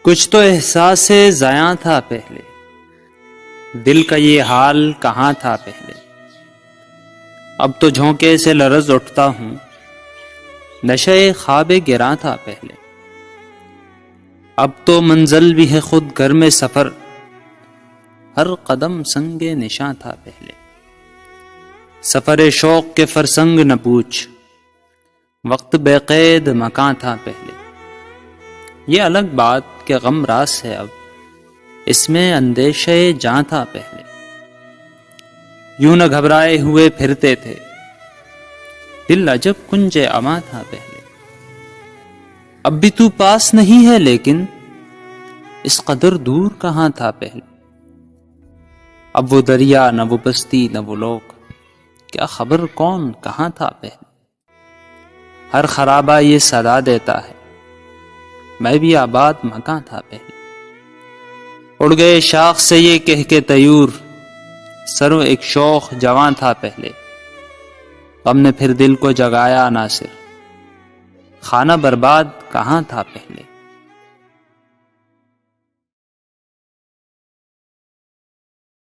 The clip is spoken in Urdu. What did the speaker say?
کچھ تو احساس ضیاں تھا پہلے، دل کا یہ حال کہاں تھا پہلے۔ اب تو جھونکے سے لرز اٹھتا ہوں، نشے خواب گراں تھا پہلے۔ اب تو منزل بھی ہے خود گھر میں سفر، ہر قدم سنگ نشاں تھا پہلے۔ سفر شوق کے فرسنگ نہ پوچھ، وقت بے قید مکاں تھا پہلے۔ یہ الگ بات کہ غم راس ہے اب، اس میں اندیشے جاں تھا پہلے۔ یوں نہ گھبرائے ہوئے پھرتے تھے، دل عجب کنج اماں تھا پہلے۔ اب بھی تو پاس نہیں ہے لیکن اس قدر دور کہاں تھا پہلے۔ اب وہ دریا نہ وہ بستی نہ وہ لوگ، کیا خبر کون کہاں تھا پہلے۔ ہر خرابہ یہ صدا دیتا ہے، میں بھی آباد مکاں تھا پہلے۔ اڑ گئے شاخ سے یہ کہہ کے طیور، سرو ایک شوخ جواں تھا پہلے۔ غم نے پھر دل کو جگایا عناصر، خانہ برباد کہاں تھا پہلے۔